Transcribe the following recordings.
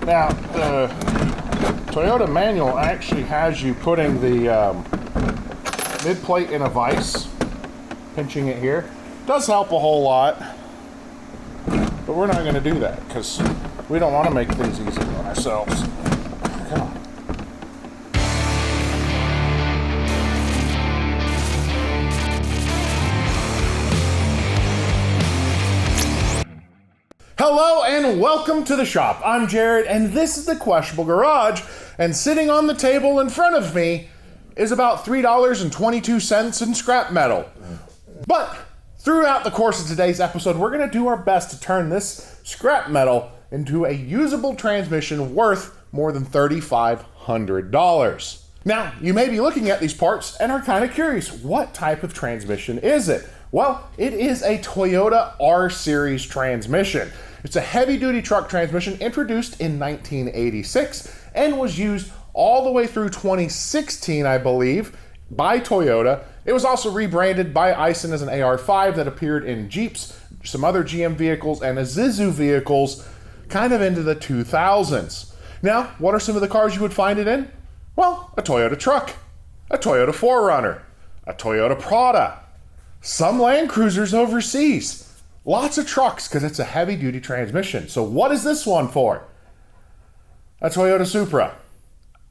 Now, the Toyota manual actually has you putting the mid plate in a vise, pinching it here. Does help a whole lot, but we're not going to do that because we don't want to make things easy on ourselves. Come on. Hello and welcome to the shop. I'm Jared and this is the Questionable Garage, and sitting on the table in front of me is about $3.22 in scrap metal. But throughout the course of today's episode, we're going to do our best to turn this scrap metal into a usable transmission worth more than $3,500. Now, you may be looking at these parts and are kind of curious, what type of transmission is it? Well, it is a Toyota R-Series transmission. It's a heavy-duty truck transmission introduced in 1986 and was used all the way through 2016, I believe, by Toyota. It was also rebranded by Aisin as an AR5 that appeared in Jeeps, some other GM vehicles, and Isuzu vehicles kind of into the 2000s. Now, what are some of the cars you would find it in? Well, a Toyota truck, a Toyota 4Runner, a Toyota Prado, some Land Cruisers overseas. Lots of trucks because it's a heavy-duty transmission. So what is this one for? A Toyota Supra.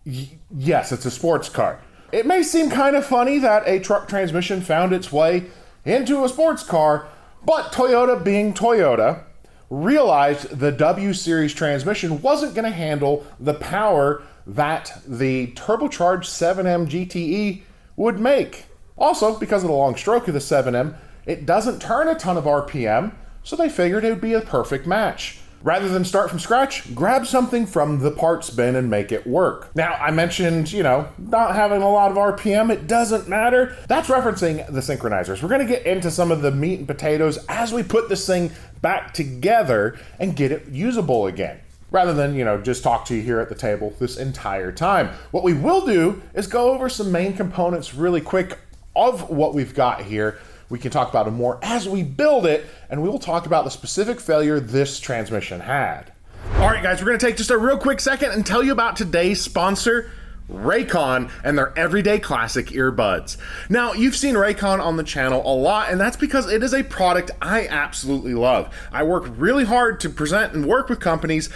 Yes, it's a sports car. It may seem kind of funny that a truck transmission found its way into a sports car, but Toyota, being Toyota, realized the W-Series transmission wasn't going to handle the power that the turbocharged 7M GTE would make. Also, because of the long stroke of the 7M, it doesn't turn a ton of RPM, so they figured it would be a perfect match. Rather than start from scratch, grab something from the parts bin and make it work. Now, I mentioned, not having a lot of RPM, it doesn't matter. That's referencing the synchronizers. We're gonna get into some of the meat and potatoes as we put this thing back together and get it usable again. Rather than, just talk to you here at the table this entire time. What we will do is go over some main components really quick of what we've got here. We can talk about it more as we build it, and we will talk about the specific failure this transmission had. All right, guys, we're gonna take just a real quick second and tell you about today's sponsor, Raycon, and their everyday classic earbuds. Now, you've seen Raycon on the channel a lot, and that's because it is a product I absolutely love. I work really hard to present and work with companies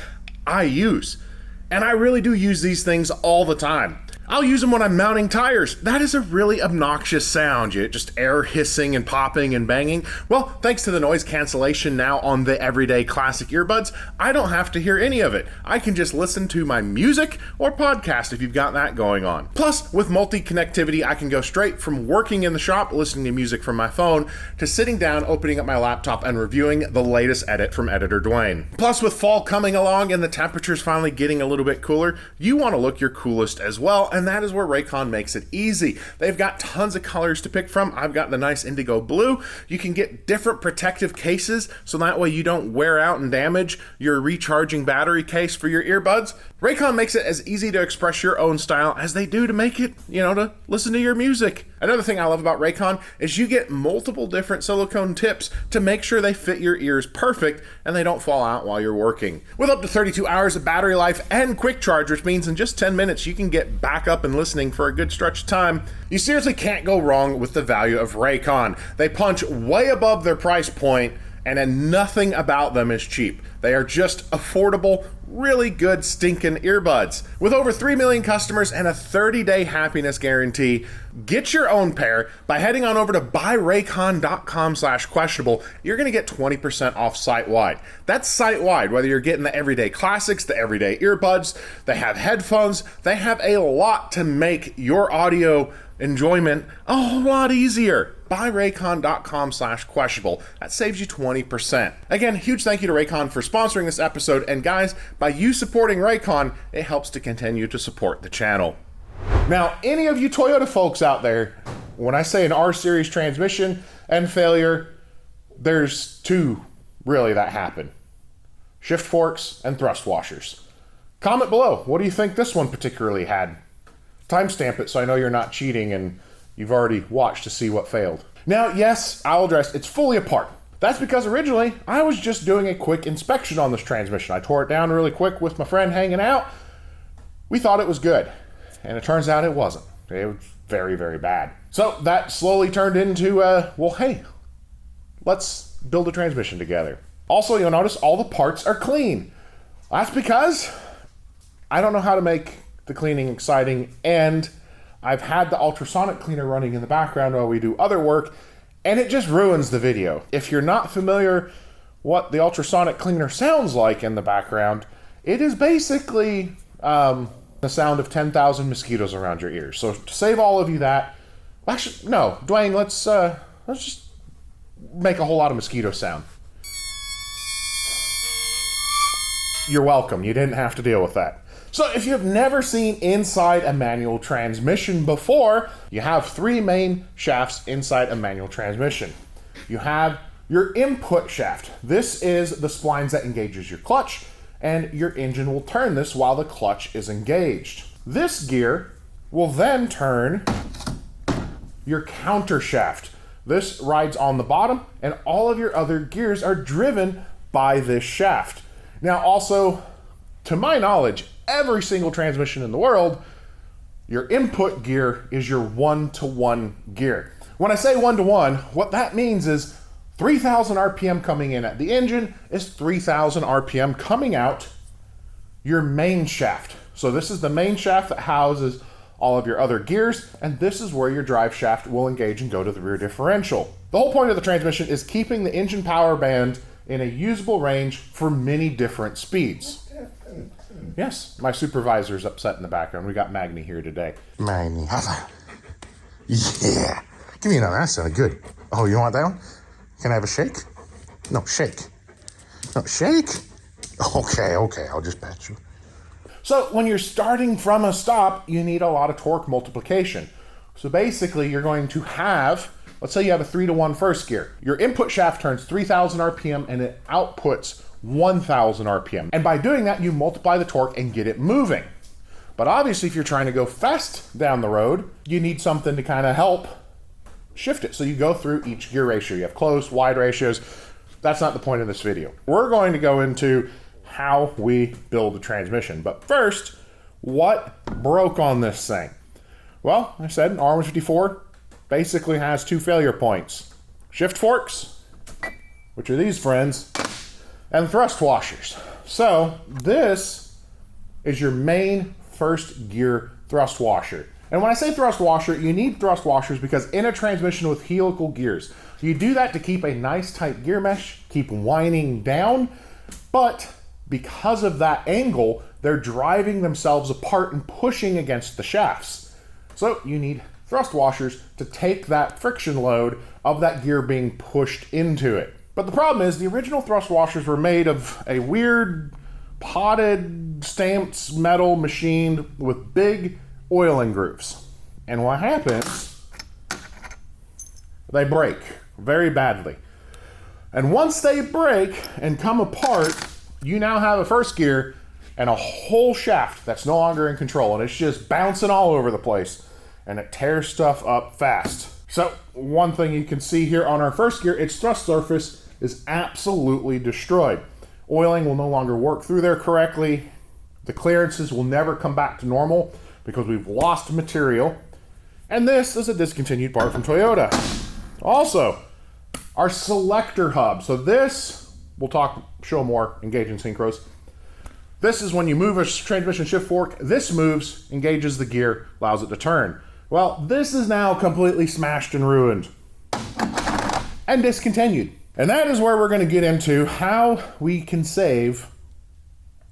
I use, and I really do use these things all the time. I'll use them when I'm mounting tires. That is a really obnoxious sound. Just air hissing and popping and banging. Well, thanks to the noise cancellation now on the everyday classic earbuds, I don't have to hear any of it. I can just listen to my music or podcast if you've got that going on. Plus, with multi-connectivity, I can go straight from working in the shop, listening to music from my phone, to sitting down, opening up my laptop, and reviewing the latest edit from Editor Dwayne. Plus, with fall coming along and the temperatures finally getting a little bit cooler, you want to look your coolest as well, and that is where Raycon makes it easy. They've got tons of colors to pick from. I've got the nice indigo blue. You can get different protective cases, so that way you don't wear out and damage your recharging battery case for your earbuds. Raycon makes it as easy to express your own style as they do to make it, to listen to your music. Another thing I love about Raycon is you get multiple different silicone tips to make sure they fit your ears perfect and they don't fall out while you're working. With up to 32 hours of battery life and quick charge, which means in just 10 minutes you can get back up and listening for a good stretch of time, you seriously can't go wrong with the value of Raycon. They punch way above their price point, and then nothing about them is cheap. They are just affordable, really good stinking earbuds. With over 3 million customers and a 30-day happiness guarantee, get your own pair by heading on over to buyraycon.com/questionable. You're gonna get 20% off site-wide. That's site-wide, whether you're getting the everyday classics, the everyday earbuds, they have headphones, they have a lot to make your audio enjoyment a whole lot easier. Buyraycon.com/questionable. That saves you 20%. Again, huge thank you to Raycon for sponsoring this episode, and guys, by you supporting Raycon, it helps to continue to support the channel. Now, any of you Toyota folks out there, when I say an R-Series transmission and failure, there's two really that happen. Shift forks and thrust washers. Comment below, what do you think this one particularly had? Timestamp it so I know you're not cheating and you've already watched to see what failed. Now, yes, I'll address it's fully apart. That's because originally I was just doing a quick inspection on this transmission. I tore it down really quick with my friend hanging out. We thought it was good, and it turns out it wasn't. It was very, very bad. So that slowly turned into, well, hey, let's build a transmission together. Also, you'll notice all the parts are clean. That's because I don't know how to make the cleaning exciting, and I've had the ultrasonic cleaner running in the background while we do other work, and it just ruins the video. If you're not familiar what the ultrasonic cleaner sounds like in the background, it is basically the sound of 10,000 mosquitoes around your ears. So to save all of you that, actually, no, Dwayne, let's just make a whole lot of mosquito sound. You're welcome. You didn't have to deal with that. So if you have never seen inside a manual transmission before, you have three main shafts inside a manual transmission. You have your input shaft. This is the splines that engages your clutch, and your engine will turn this while the clutch is engaged. This gear will then turn your counter shaft. This rides on the bottom, and all of your other gears are driven by this shaft. Now also, to my knowledge, every single transmission in the world, your input gear is your 1-to-1 gear. When I say 1-to-1, what that means is 3,000 RPM coming in at the engine is 3,000 RPM coming out your main shaft. So this is the main shaft that houses all of your other gears, and this is where your drive shaft will engage and go to the rear differential. The whole point of the transmission is keeping the engine power band in a usable range for many different speeds. Yes, my supervisor's upset in the background. We got Magni here today. Magni, yeah. Give me another. That sounded good. Oh, you want that one? Can I have a shake? No, shake. No, shake? Okay, I'll just pat you. So when you're starting from a stop, you need a lot of torque multiplication. So basically you're going to have, let's say you have a 3-to-1 first gear. Your input shaft turns 3,000 RPM and it outputs 1,000 RPM. And by doing that, you multiply the torque and get it moving. But obviously if you're trying to go fast down the road, you need something to kind of help shift it. So you go through each gear ratio. You have close, wide ratios. That's not the point of this video. We're going to go into how we build a transmission. But first, what broke on this thing? Well, I said an R154 basically has two failure points. Shift forks, which are these friends, and thrust washers. So this is your main first gear thrust washer. And when I say thrust washer, you need thrust washers because in a transmission with helical gears, you do that to keep a nice tight gear mesh, keep winding down, but because of that angle, they're driving themselves apart and pushing against the shafts. So you need thrust washers to take that friction load of that gear being pushed into it. But the problem is the original thrust washers were made of a weird potted stamped metal machined with big oiling grooves. And what happens, they break very badly. And once they break and come apart, you now have a first gear and a whole shaft that's no longer in control, and it's just bouncing all over the place, and it tears stuff up fast. So one thing you can see here on our first gear, its thrust surface is absolutely destroyed. Oiling will no longer work through there correctly. The clearances will never come back to normal because we've lost material. And this is a discontinued part from Toyota. Also, our selector hub. So this, we'll show more engage and synchros. This is when you move a transmission shift fork, this moves, engages the gear, allows it to turn. Well, this is now completely smashed and ruined and discontinued. And that is where we're going to get into how we can save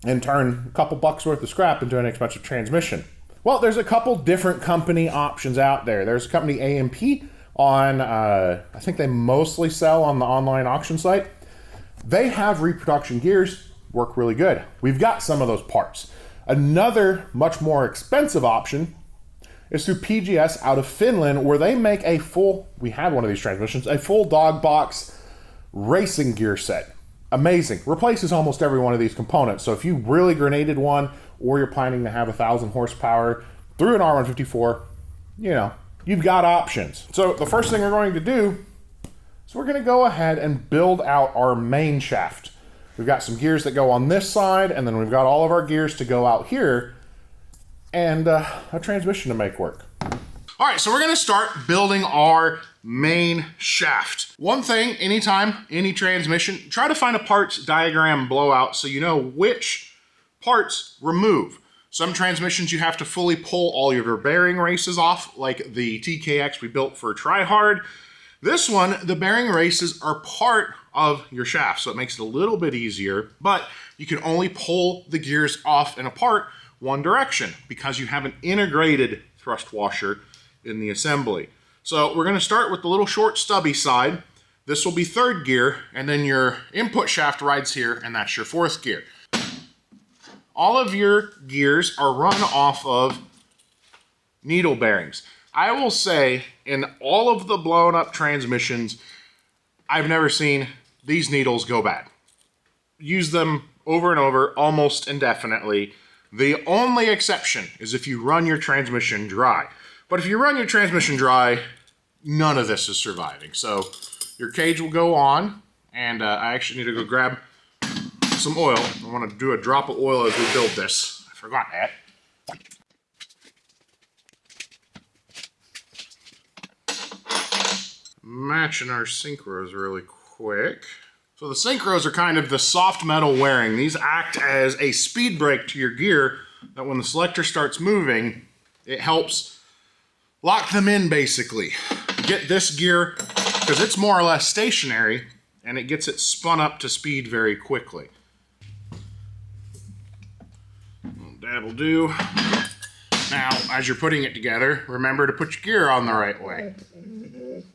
and turn a couple bucks worth of scrap into an expensive transmission. Well, there's a couple different company options out there. There's a company AMP on, I think they mostly sell on the online auction site. They have reproduction gears, work really good. We've got some of those parts. Another much more expensive option is through PGS out of Finland, where they make a full, we had one of these transmissions, a full dog box racing gear set. Amazing. Replaces almost every one of these components. So if you really grenaded one, or you're planning to have 1,000 horsepower through an R154, you know, you've got options. So the first thing we're going to do So we're going to go ahead and build out our main shaft. We've got some gears that go on this side, and then we've got all of our gears to go out here, and a transmission to make work. All right, so we're gonna start building our main shaft. One thing, anytime, any transmission, try to find a parts diagram blowout so you know which parts remove. Some transmissions you have to fully pull all of your bearing races off, like the TKX we built for Tryhard. This one, the bearing races are part of your shaft, so it makes it a little bit easier, but you can only pull the gears off and apart one direction because you have an integrated thrust washer in the assembly. So we're going to start with the little short stubby side. This will be third gear, and then your input shaft rides here, and that's your fourth gear. All of your gears are run off of needle bearings. I will say, in all of the blown up transmissions, I've never seen these needles go bad. Use them over and over, almost indefinitely. The only exception is if you run your transmission dry. But if you run your transmission dry, none of this is surviving. So your cage will go on, and I actually need to go grab some oil. I want to do a drop of oil as we build this. I forgot that. Matching our synchros really quick. So the synchros are kind of the soft metal wearing. These act as a speed brake to your gear that when the selector starts moving, it helps lock them in basically. Get this gear, because it's more or less stationary, and it gets it spun up to speed very quickly. That'll do. Now, as you're putting it together, remember to put your gear on the right way.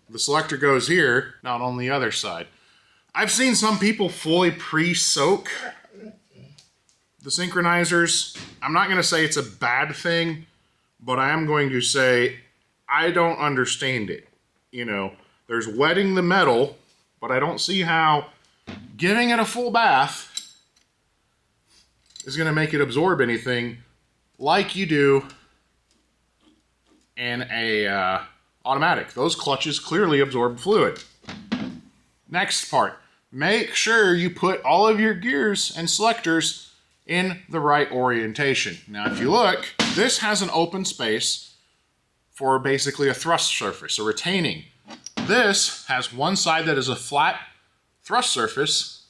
The selector goes here, not on the other side. I've seen some people fully pre-soak the synchronizers. I'm not going to say it's a bad thing, but I am going to say I don't understand it. You know, there's wetting the metal, but I don't see how giving it a full bath is going to make it absorb anything like you do in a automatic. Those clutches clearly absorb fluid. Next part, make sure you put all of your gears and selectors in the right orientation. Now, if you look, this has an open space for basically a thrust surface, a retaining. This has one side that is a flat thrust surface,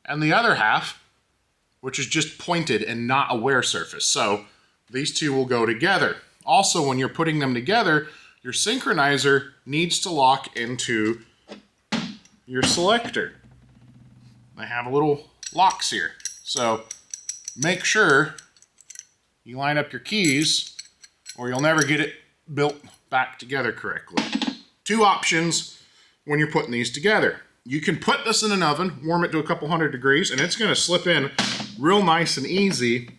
and the other half, which is just pointed and not a wear surface. So these two will go together. Also, when you're putting them together, your synchronizer needs to lock into your selector. They have little locks here. So make sure you line up your keys or you'll never get it built back together correctly. Two options when you're putting these together. You can put this in an oven, warm it to a couple hundred degrees, and it's going to slip in real nice and easy.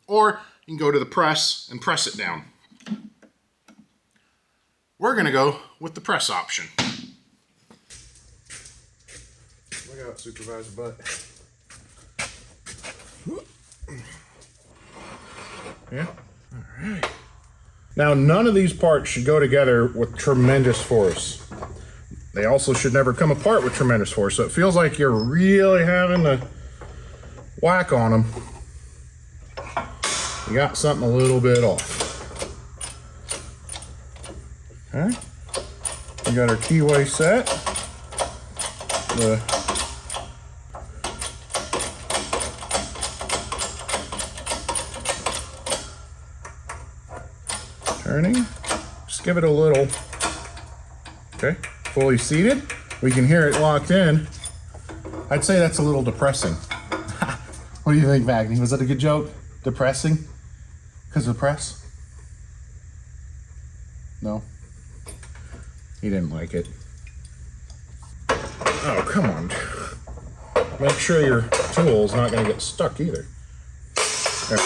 Or you can go to the press and press it down. We're going to go with the press option. Look out, Supervisor Butt. Yeah? All right. Now, none of these parts should go together with tremendous force. They also should never come apart with tremendous force, so it feels like you're really having to whack on them. You got something a little bit off. Okay. We got our keyway set. The turning. Just give it a little. Okay. Fully seated. We can hear it locked in. I'd say that's a little depressing. What do you think, Magni? Was that a good joke? Depressing? Because of the press? No? He didn't like it. Oh, come on. Make sure your tool's not going to get stuck either. There.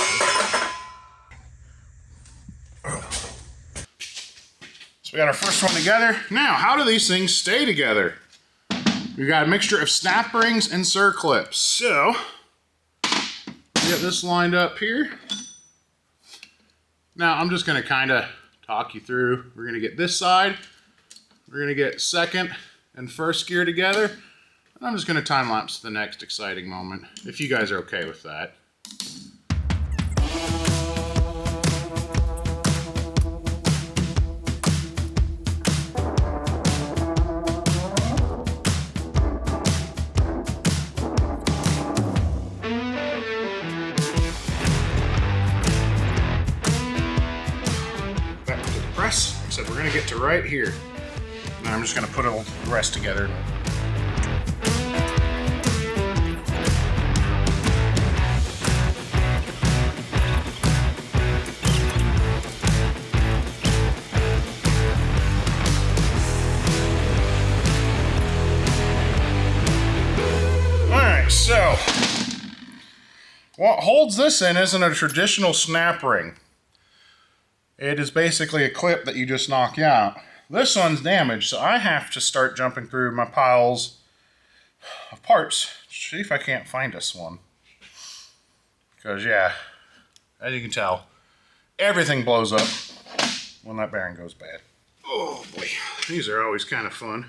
So we got our first one together. Now, how do these things stay together? We've got a mixture of snap rings and circlips. So, get this lined up here. Now, I'm just going to kind of talk you through. We're going to get this side We're gonna get second and first gear together. I'm just gonna time lapse the next exciting moment, if you guys are okay with that. Back to the press. Like I said, we're gonna get to right here. And I'm just gonna put all the rest together. So, what holds this in isn't a traditional snap ring. It is basically a clip that you just knock out. This one's damaged, so I have to start jumping through my piles of parts to see if I can't find this one. Because, yeah, as you can tell, everything blows up when that bearing goes bad. Oh boy, these are always kind of fun.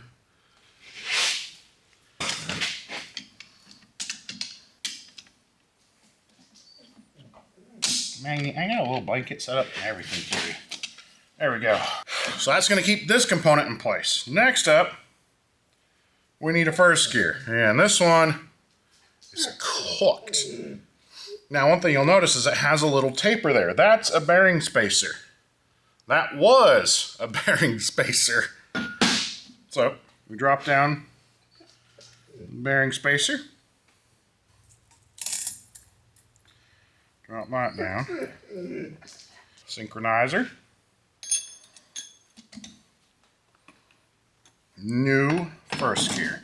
Magni, I got a little blanket set up and everything for you. There we go. So that's going to keep this component in place. Next up, we need a first gear. And this one is cooked. Now, one thing you'll notice is it has a little taper there. That's a bearing spacer. That was a bearing spacer. So, we drop down the bearing spacer. Drop that down. Synchronizer. New first gear.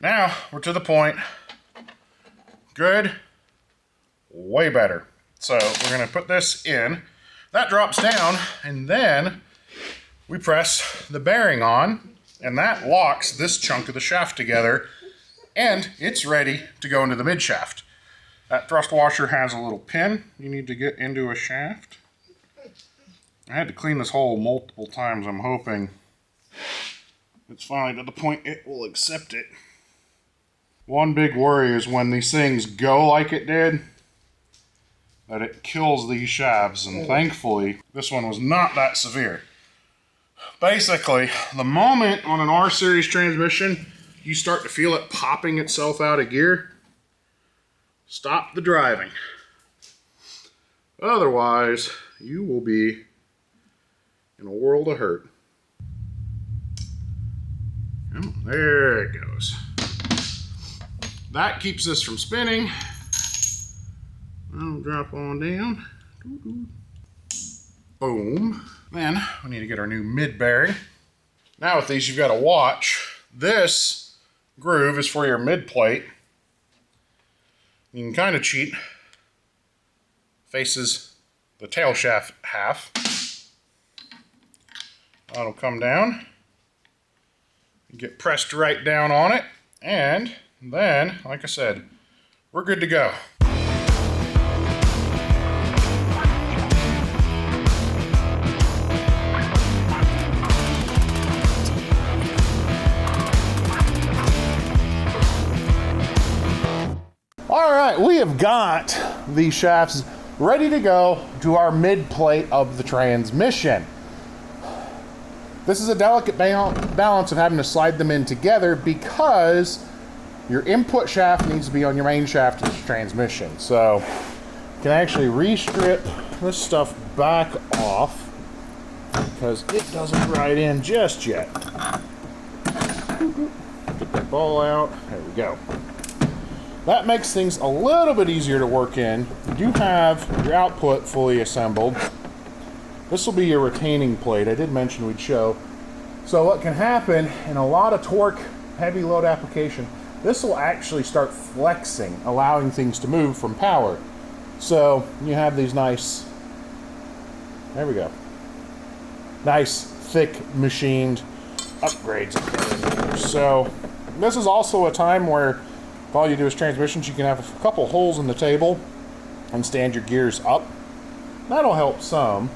Now we're to the point. Good. Way better. So we're going to put this in. That drops down, and then we press the bearing on, and that locks this chunk of the shaft together. And it's ready to go into the mid shaft. That thrust washer has a little pin you need to get into a shaft. I had to clean this hole multiple times. I'm hoping it's finally to the point it will accept it. One big worry is when these things go like it did, that it kills these shafts, and thankfully this one was not that severe. Basically, the moment on an R series transmission you start to feel it popping itself out of gear, stop the driving. Otherwise, you will be in a world of hurt. Oh, there it goes. That keeps this from spinning. I'll drop on down. Boom. Then we need to get our new mid bearing. Now with these, you've got to watch. This groove is for your mid plate. You can kind of cheat. Faces the tail shaft half. That'll come down. You get pressed right down on it, and then, like I said, we're good to go. All right, we have got these shafts ready to go to our mid plate of the transmission. This is a delicate balance of having to slide them in together because your input shaft needs to be on your main shaft of the transmission. So you can actually re-strip this stuff back off because it doesn't ride in just yet. Get that ball out. There we go. That makes things a little bit easier to work in. You do have your output fully assembled. This will be your retaining plate. I did mention we'd show. So what can happen in a lot of torque, heavy load application, this will actually start flexing, allowing things to move from power. So you have these nice, there we go, nice thick machined upgrades. So this is also a time where if all you do is transmissions, you can have a couple holes in the table and stand your gears up. That'll help some.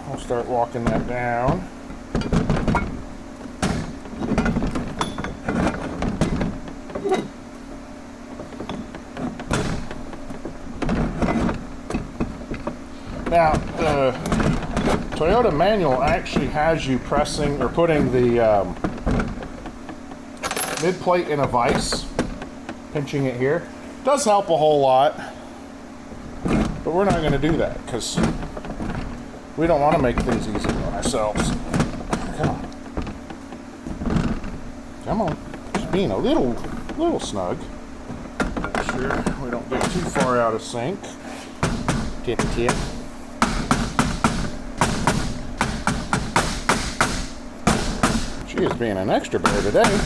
I'll start walking that down. Now, the Toyota manual actually has you pressing or putting the mid plate in a vise, pinching it here. Does help a whole lot, but we're not going to do that because we don't want to make things easy on ourselves. Come on, just being a little snug. Make sure we don't get too far out of sync. Tip. She is being an extra bear today.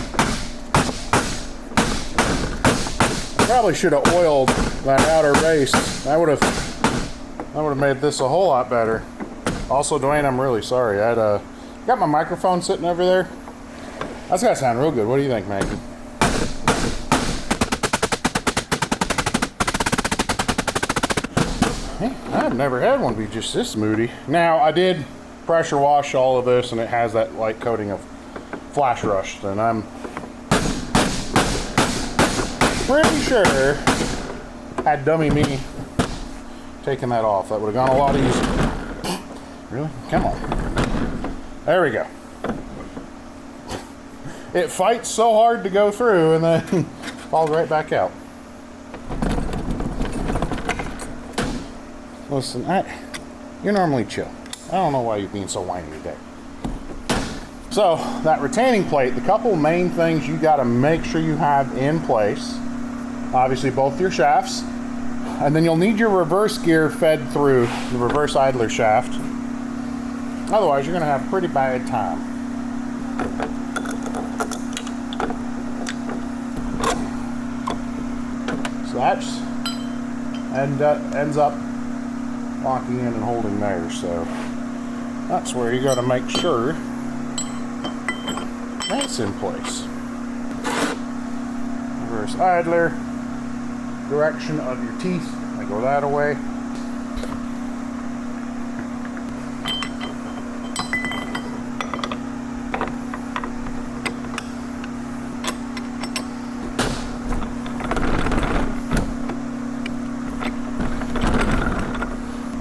Probably should have oiled that outer base. That would have made this a whole lot better. Also, Dwayne, I'm really sorry. I got my microphone sitting over there. That's gotta sound real good. What do you think, Maggie? Hey, I've never had one be just this moody. Now, I did pressure wash all of this, and it has that light coating of flash rush. And I'm pretty sure, had dummy me taking that off, that would have gone a lot easier. Really? Come on. There we go. It fights so hard to go through and then falls right back out. Listen, you're normally chill. I don't know why you're being so whiny today. So, that retaining plate, the couple main things you got to make sure you have in place. Obviously, both your shafts. And then you'll need your reverse gear fed through the reverse idler shaft. Otherwise, you're going to have a pretty bad time. So that's ends up locking in and holding there. So that's where you got to make sure that's in place. Reverse idler, direction of your teeth, I go that away.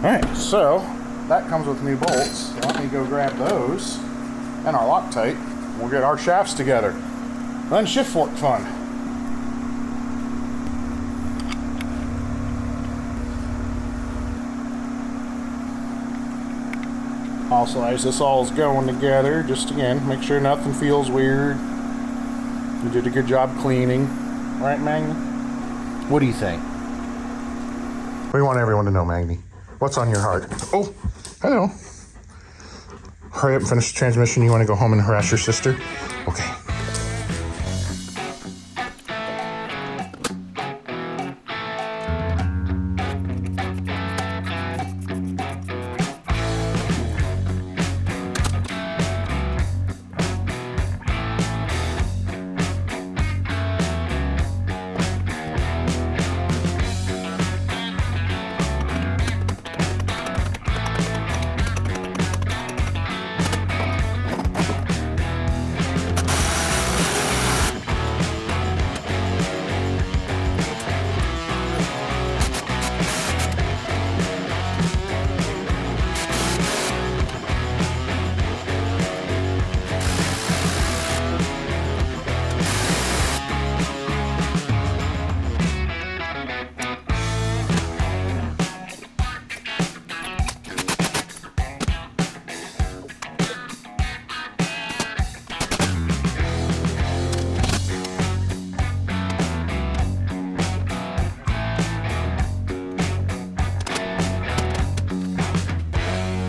Alright, so that comes with new bolts. Let me go grab those and our Loctite. We'll get our shafts together. Then shift fork fun. Also, as this all is going together, just again, make sure nothing feels weird. You did a good job cleaning. Right, Magni? What do you think? We want everyone to know, Magni. What's on your heart? Oh, hello. Hurry up and finish the transmission. You want to go home and harass your sister? Okay.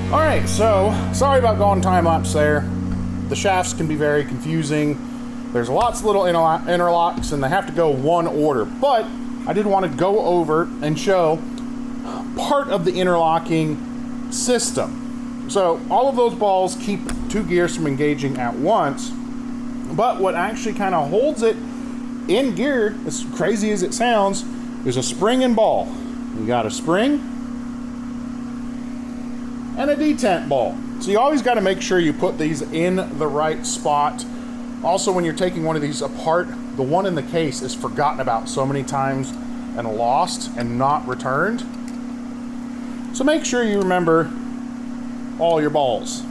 Alright, so sorry about going time-lapse there. The shafts can be very confusing. There's lots of little interlocks and they have to go one order, but I did want to go over and show part of the interlocking system. So all of those balls keep two gears from engaging at once, but what actually kind of holds it in gear, as crazy as it sounds, is a spring and ball. You got a spring and a detent ball. So you always got to make sure you put these in the right spot. Also, when you're taking one of these apart, the one in the case is forgotten about so many times and lost and not returned. So make sure you remember all your balls.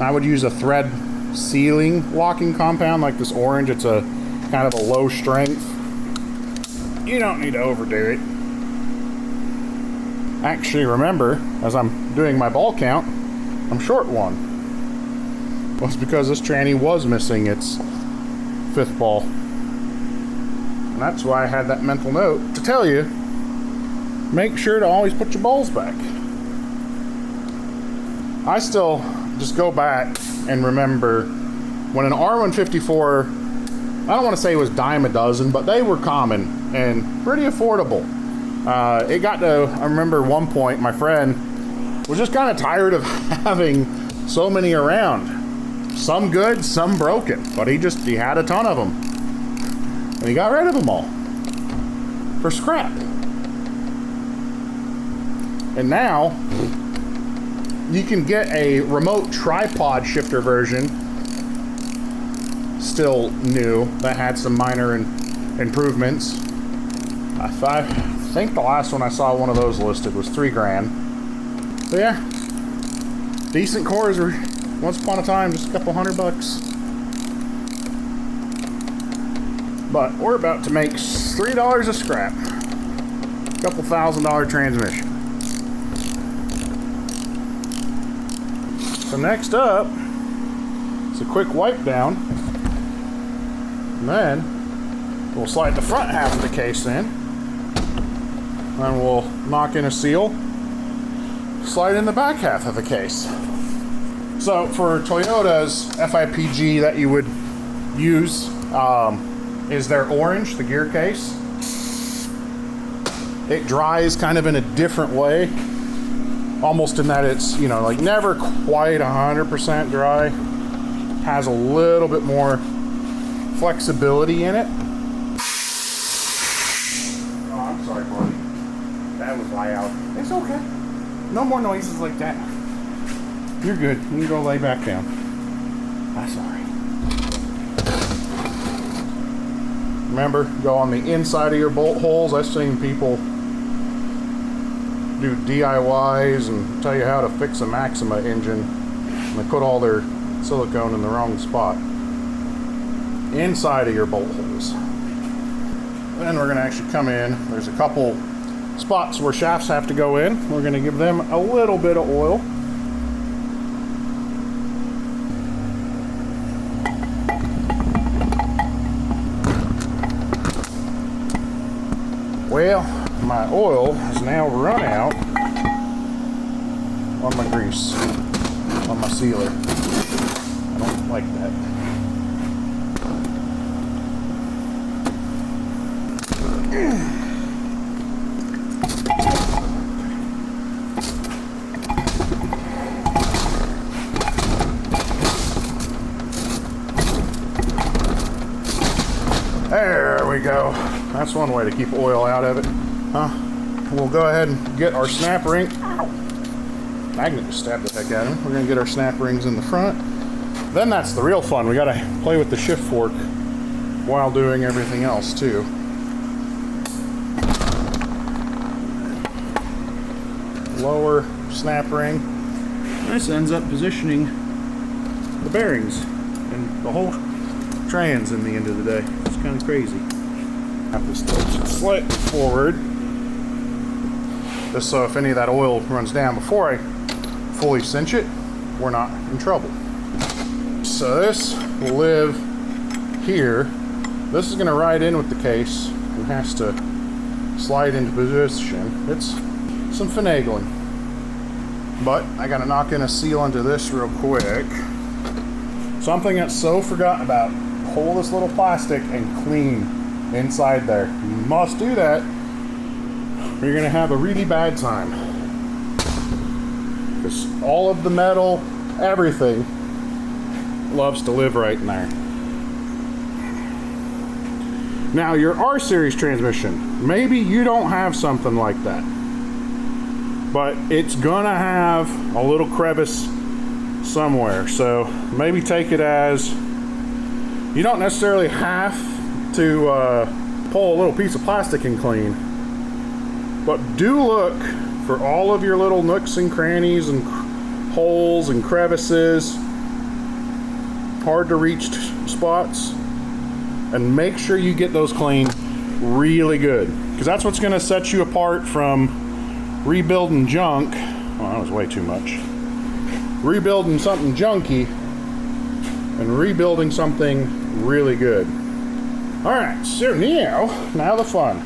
I would use a thread sealing locking compound like this orange. It's a kind of a low strength. You don't need to overdo it. Actually, remember, as I'm doing my ball count, I'm short one. Well, it's because this tranny was missing its 5th ball. And that's why I had that mental note to tell you, make sure to always put your balls back. I still just go back and remember when an R154, I don't want to say it was dime a dozen, but they were common and pretty affordable. It got to, I remember one point my friend was just kind of tired of having so many around. Some good, some broken, but he had a ton of them. And he got rid of them all for scrap. And now you can get a remote tripod shifter version, still new, that had some minor improvements. I think the last one I saw one of those listed was $3,000. So yeah, decent cores were once upon a time just a couple $100. But we're about to make $3 a scrap. A couple $1,000 transmission. So next up is a quick wipe down. And then we'll slide the front half of the case in. Then we'll knock in a seal. Slide in the back half of the case. So for Toyota's FIPG that you would use is their orange, the gear case. It dries kind of in a different way. Almost in that it's, you know, like never quite 100% dry. Has a little bit more flexibility in it. Oh, I'm sorry, buddy. That was loud. It's okay. No more noises like that. You're good. You can go lay back down. I'm sorry. Remember, go on the inside of your bolt holes. I've seen people do DIYs and tell you how to fix a Maxima engine, and they put all their silicone in the wrong spot. Inside of your bolt holes. Then we're going to actually come in. There's a couple spots where shafts have to go in. We're going to give them a little bit of oil. Well, my oil has now run out on my grease, on my sealer. I don't like that. There we go. That's one way to keep oil out of it. We'll go ahead and get our snap ring. Magni just stabbed the heck out of him. We're going to get our snap rings in the front. Then that's the real fun. We got to play with the shift fork while doing everything else too. Lower snap ring. This ends up positioning the bearings and the whole trans in the end of the day. It's kind of crazy. Have this tilt slightly forward, just so if any of that oil runs down before I fully cinch it, we're not in trouble. So this will live here. This is going to ride in with the case and has to slide into position. It's some finagling, but I got to knock in a seal into this real quick. Something that's so forgotten about: pull this little plastic and clean inside there. You must do that, or you're gonna have a really bad time, because all of the metal, everything loves to live right in there. Now your R series transmission, maybe you don't have something like that, but it's gonna have a little crevice somewhere. So maybe take it as you don't necessarily have to pull a little piece of plastic and clean, but do look for all of your little nooks and crannies and holes and crevices, hard to reach spots, and make sure you get those cleaned really good, because that's what's going to set you apart from rebuilding junk. Oh, that was way too much. Rebuilding something junky and rebuilding something really good. All right, so now the fun.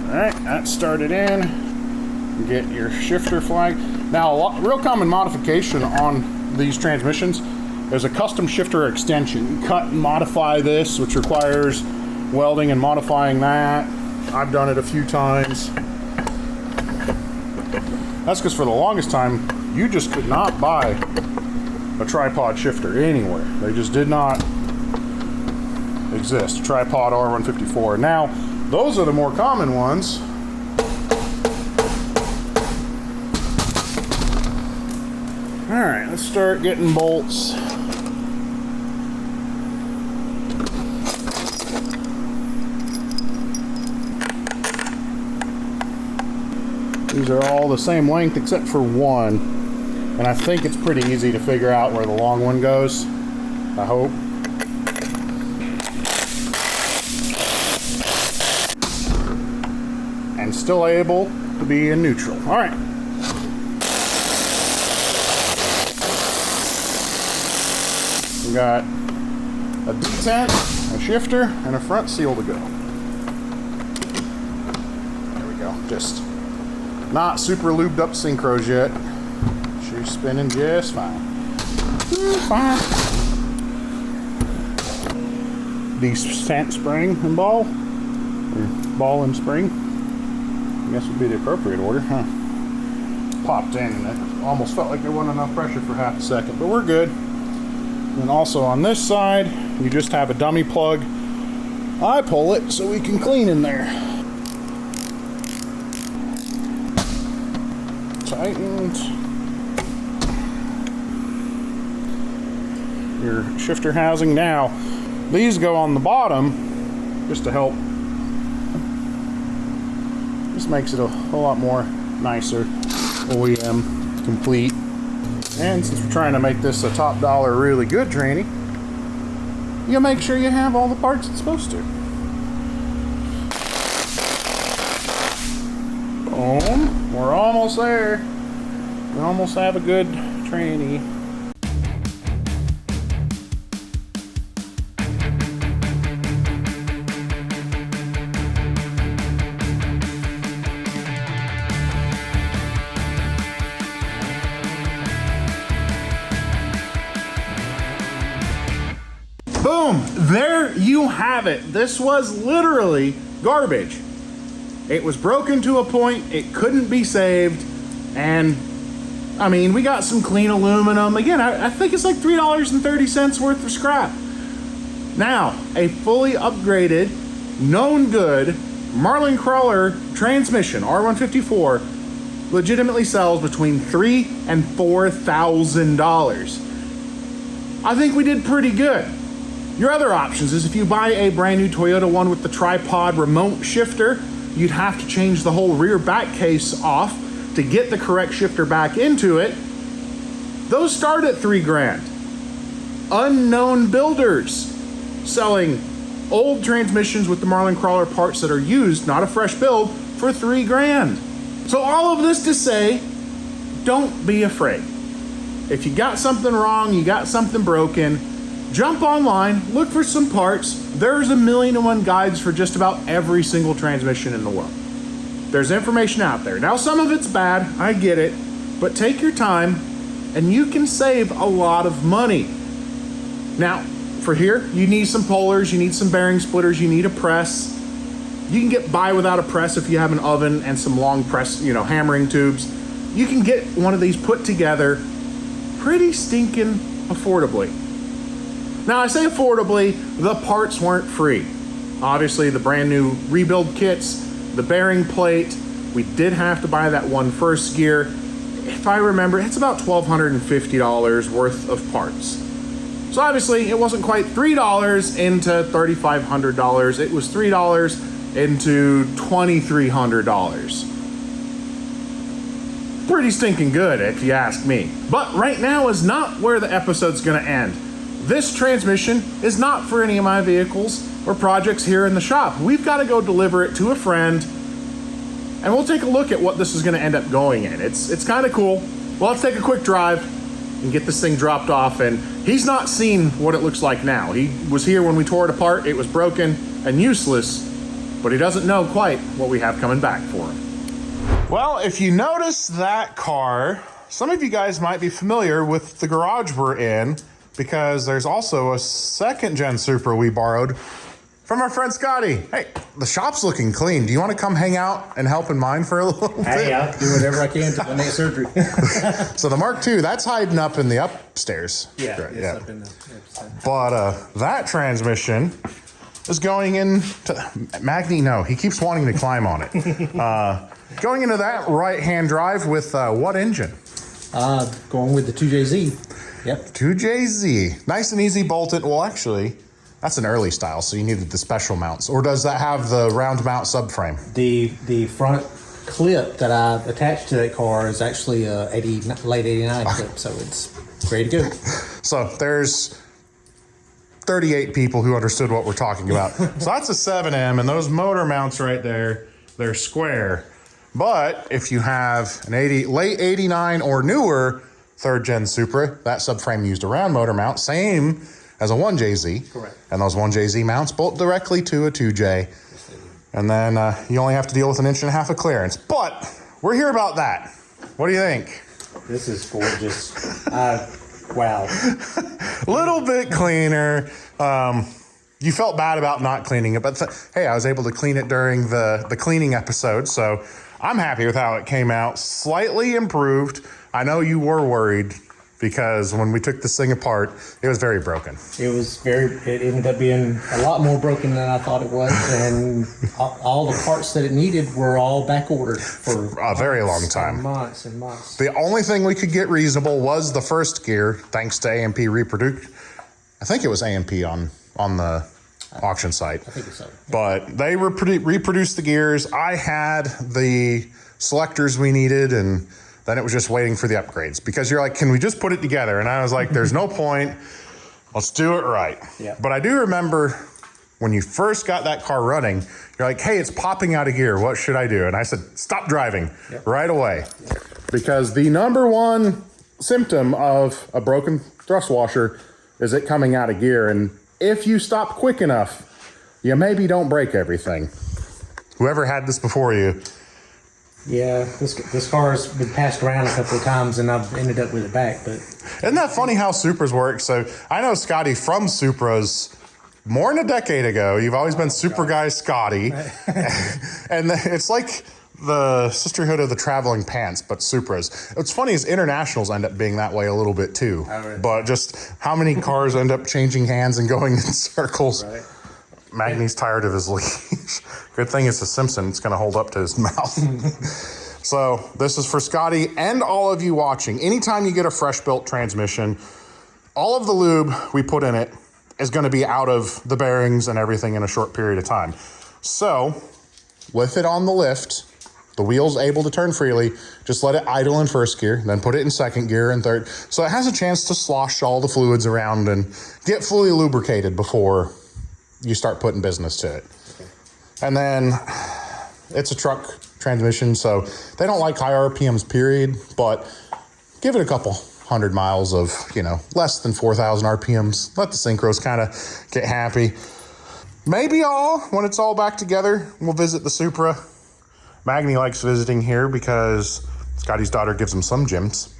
All right, that's started in. Get your shifter flag. Now, real common modification on these transmissions, there's a custom shifter extension. You cut and modify this, which requires welding and modifying that. I've done it a few times. That's because for the longest time, you just could not buy a tripod shifter anywhere. They just did not exist. Tripod R154. Now, those are the more common ones. All right, let's start getting bolts. These are all the same length except for one, and I think it's pretty easy to figure out where the long one goes, I hope. And still able to be in neutral. All right. We got a detent, a shifter, and a front seal to go. There we go. Just not super lubed up synchros yet. She's spinning just fine. Fine. The stent spring and ball, or ball and spring, I guess would be the appropriate order, huh? Popped in and it almost felt like there wasn't enough pressure for half a second, but we're good. And also on this side, you just have a dummy plug. I pull it so we can clean in there. Tightened. Your shifter housing. Now, these go on the bottom just to help. This makes it a whole lot more nicer, OEM complete. And since we're trying to make this a top dollar, really good tranny, you make sure you have all the parts it's supposed to. Boom. We're almost there. We almost have a good tranny. Boom, there you have it. This was literally garbage. It was broken to a point it couldn't be saved, and I mean, we got some clean aluminum. Again, I think it's like $3.30 worth of scrap. Now, a fully upgraded, known good Marlin Crawler transmission, R154, legitimately sells between $3,000 and $4,000. I think we did pretty good. Your other options is if you buy a brand new Toyota one with the tripod remote shifter, you'd have to change the whole rear back case off to get the correct shifter back into it. Those start at $3,000. Unknown builders selling old transmissions with the Marlin Crawler parts that are used, not a fresh build, for $3,000. So all of this to say, don't be afraid. If you got something wrong, you got something broken, jump online, look for some parts. There's 1,000,001 guides for just about every single transmission in the world. There's information out there. Now, some of it's bad, I get it, but take your time and you can save a lot of money. Now, for here, you need some pullers, you need some bearing splitters, you need a press. You can get by without a press if you have an oven and some long press, hammering tubes. You can get one of these put together pretty stinking affordably. Now, I say affordably, the parts weren't free. Obviously, the brand new rebuild kits, the bearing plate, we did have to buy that one first gear. If I remember, it's about $1,250 worth of parts. So obviously, it wasn't quite $3 into $3,500. It was $3 into $2,300. Pretty stinking good, if you ask me. But right now is not where the episode's gonna end. This transmission is not for any of my vehicles or projects here in the shop. We've got to go deliver it to a friend, and we'll take a look at what this is gonna end up going in. It's kind of cool. Well, let's take a quick drive and get this thing dropped off, and he's not seen what it looks like now. He was here when we tore it apart. It was broken and useless, but he doesn't know quite what we have coming back for him. Well, if you notice that car, some of you guys might be familiar with the garage we're in, because there's also a second gen Supra we borrowed from our friend Scotty. Hey, the shop's looking clean. Do you want to come hang out and help in mine for a little bit? Hey, I'll do whatever I can to eliminate surgery. So the Mark II, that's hiding up in the upstairs. Yeah, Right, it's up in the upstairs. But that transmission is going into Magni. No, he keeps wanting to climb on it. Going into that right-hand drive with what engine? Going with the 2JZ. Yep. 2JZ. Nice and easy bolted. Well, actually, that's an early style, so you needed the special mounts. Or does that have the round mount subframe? The front clip that I attached to that car is actually a late 89 clip, so it's ready to go. So there's 38 people who understood what we're talking about. So that's a 7M, and those motor mounts right there, they're square. But if you have an late 89 or newer third gen Supra, that subframe used a round motor mount, same as a 1JZ. Correct. And those 1JZ mounts bolt directly to a 2J. And then you only have to deal with 1.5 inches of clearance. But we're here about that. What do you think? This is gorgeous. Wow. Little bit cleaner. You felt bad about not cleaning it, but hey, I was able to clean it during the cleaning episode, so I'm happy with how it came out. Slightly improved. I know you were worried because when we took this thing apart, it was very broken. It ended up being a lot more broken than I thought it was, and all the parts that it needed were all back ordered for a very long time. Months and months. The only thing we could get reasonable was the first gear, thanks to AMP reproduced. I think it was AMP on the auction site. I think so. But they reproduced the gears. I had the selectors we needed, and then it was just waiting for the upgrades, because you're like, can we just put it together? And I was like, there's no point. Let's do it right. Yeah. But I do remember when you first got that car running, you're like, hey, it's popping out of gear. What should I do? And I said, stop driving right away. Yep. Because the number one symptom of a broken thrust washer is it coming out of gear. And if you stop quick enough, you maybe don't break everything. Whoever had this before you. Yeah, this car has been passed around a couple of times, and I've ended up with it back. But isn't that funny how Supras work? So I know Scotty from Supras more than a decade ago. You've always been Super guy Scotty. And it's like the sisterhood of the traveling pants, but Supras. What's funny is internationals end up being that way a little bit too. Right. But just how many cars end up changing hands and going in circles. Right. Magni's tired of his leash. Good thing it's a Simpson. It's going to hold up to his mouth. So this is for Scotty and all of you watching. Anytime you get a fresh built transmission, all of the lube we put in it is going to be out of the bearings and everything in a short period of time. So with it on the lift, the wheel's able to turn freely. Just let it idle in first gear, then put it in second gear and third. So it has a chance to slosh all the fluids around and get fully lubricated before you start putting business to it. Okay. And then it's a truck transmission, so they don't like high RPMs, period, but give it a couple 100 miles of, less than 4,000 RPMs. Let the synchros kind of get happy. Maybe when it's all back together, we'll visit the Supra. Magni likes visiting here because Scotty's daughter gives him some gyms.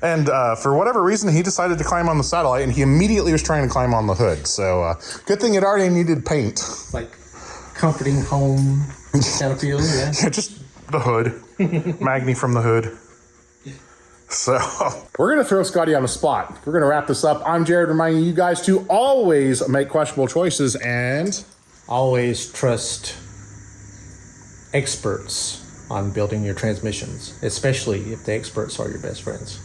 And for whatever reason, he decided to climb on the satellite, and he immediately was trying to climb on the hood. So good thing it already needed paint. Like comforting home kind of feeling, yeah. Yeah, just the hood. Magni from the hood. So We're going to throw Scotty on the spot. We're going to wrap this up. I'm Jared, reminding you guys to always make questionable choices and Always trust experts on building your transmissions, especially if the experts are your best friends.